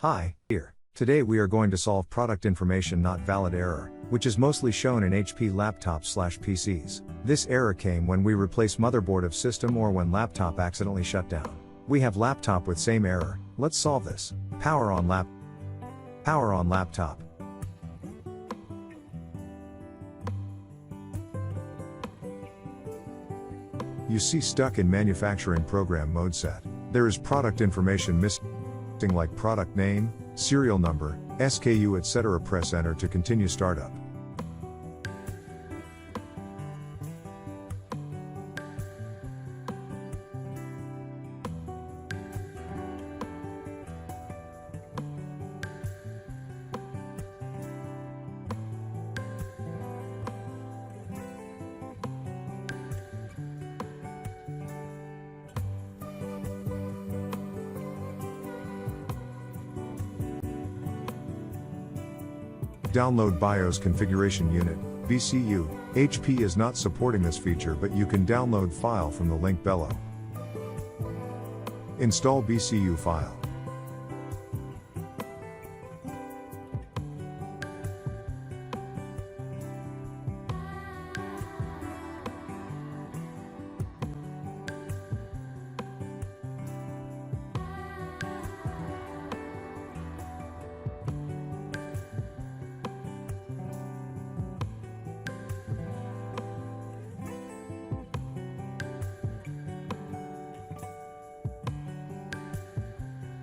Hi, here. Today we are going to solve product information not valid error, which is mostly shown in HP laptops/PCs. This error came when we replace motherboard of system or when laptop accidentally shut down. We have laptop with same error. Let's solve this. Power on laptop. You see stuck in manufacturing program mode set. There is product information missing like product name, serial number, SKU etc. Press enter to continue startup. Download BIOS Configuration Unit, BCU. HP is not supporting this feature, but you can download file from the link below. Install BCU file.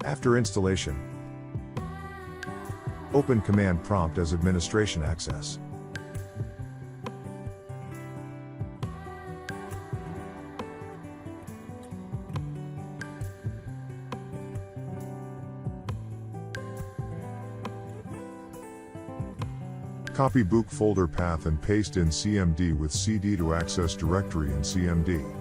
After installation, open command prompt as administration access. Copy book folder path and paste in CMD with CD to access directory in CMD.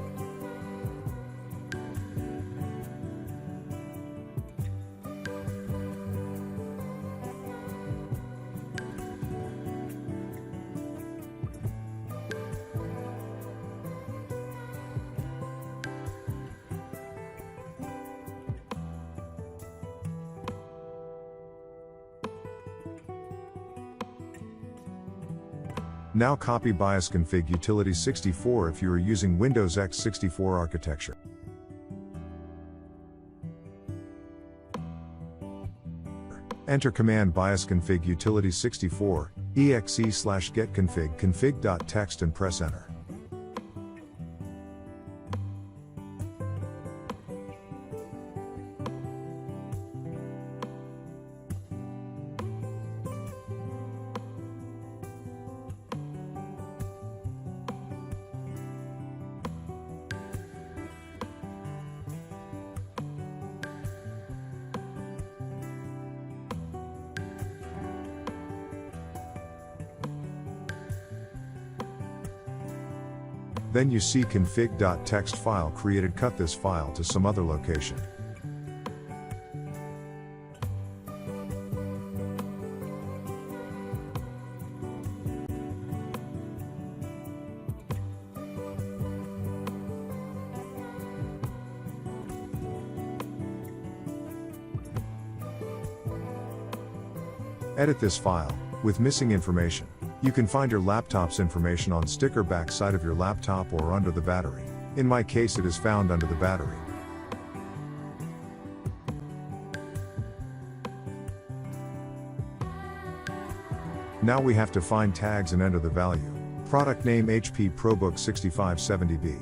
Now copy BIOS config utility 64 if you are using Windows x64 architecture. Enter command BIOS config utility 64, exe/get config.txt and press enter. Then you see config.txt file created. Cut this file to some other location. Edit this file with missing information. You can find your laptop's information on sticker back side of your laptop or under the battery. In my case it is found under the battery. Now we have to find tags and enter the value. Product name HP ProBook 6570B.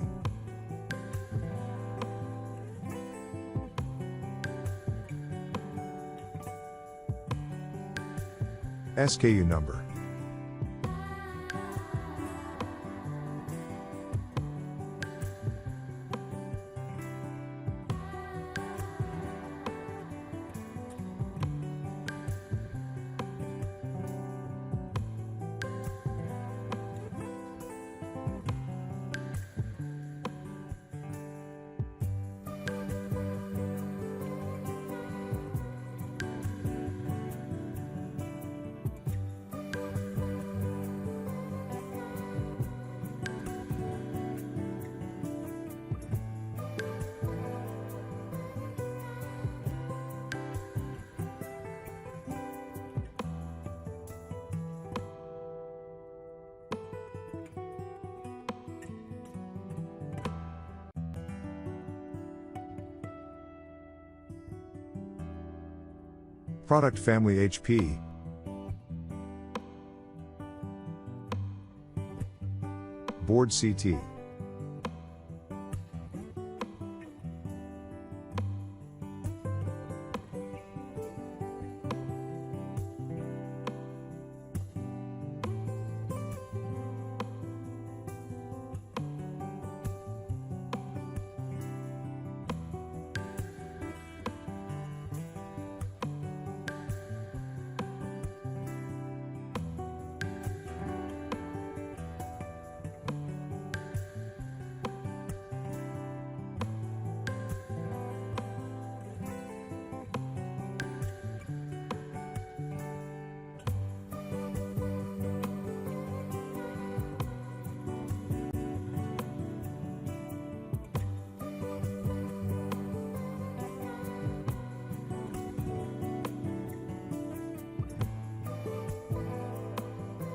SKU number. Product family HP. Board CT.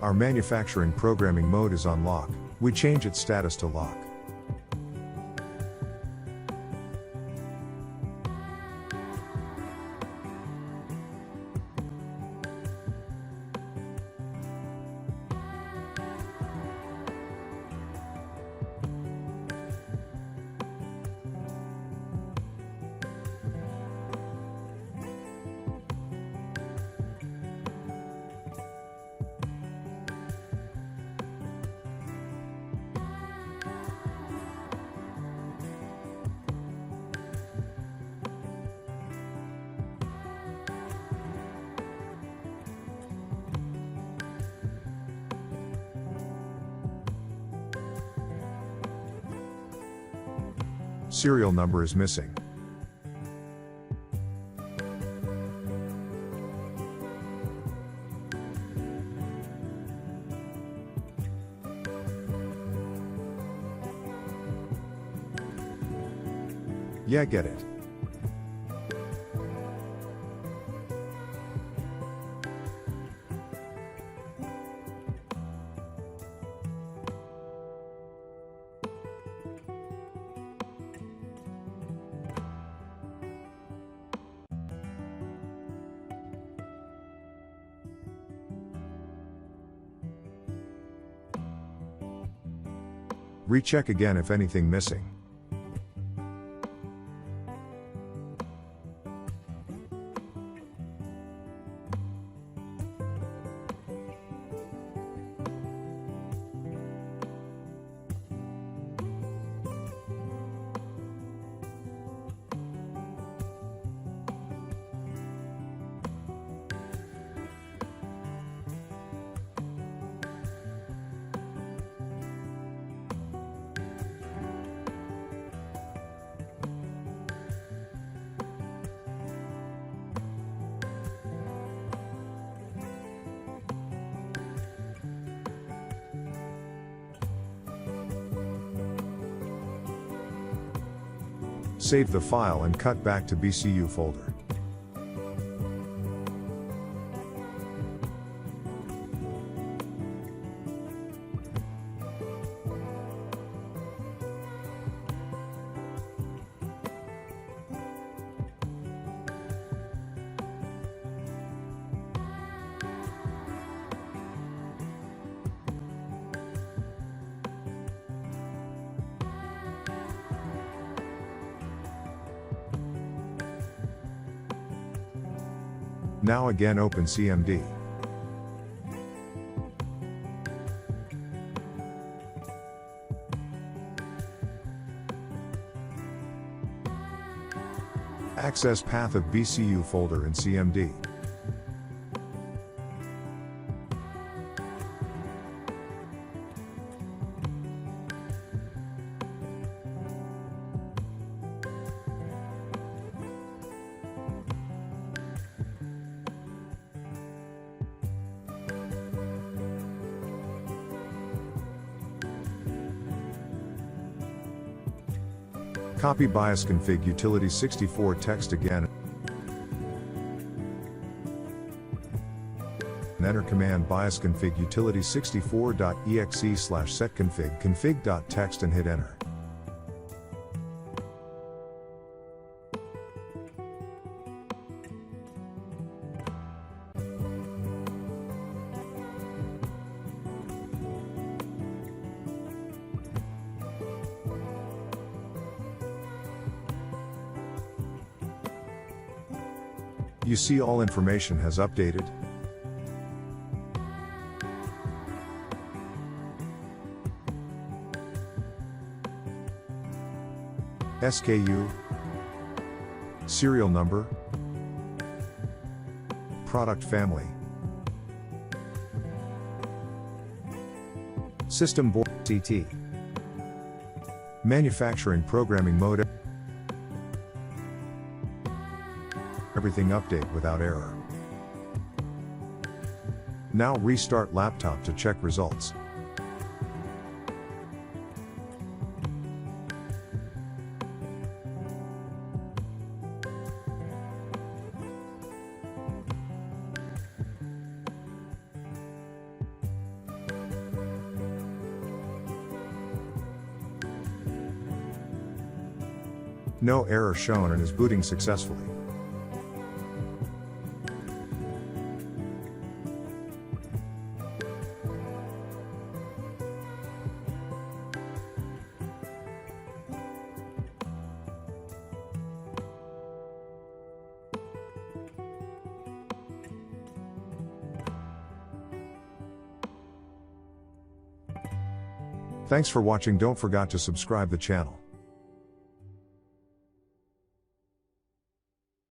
Our manufacturing programming mode is on lock. We change its status to lock. Serial number is missing. Yeah, get it. Recheck again if anything missing. Save the file and cut back to BCU folder. Now again open CMD. Access path of BCU folder in CMD. Copy BIOS config utility 64 text again. And enter command BIOS config utility 64.exe/setconfig config.txt and hit enter. You see all information has updated. SKU, serial number, product family, system board CT, manufacturing programming mode. Everything update without error. Now restart laptop to check results. No error shown and is booting successfully. Thanks for watching. Don't forget to subscribe the channel.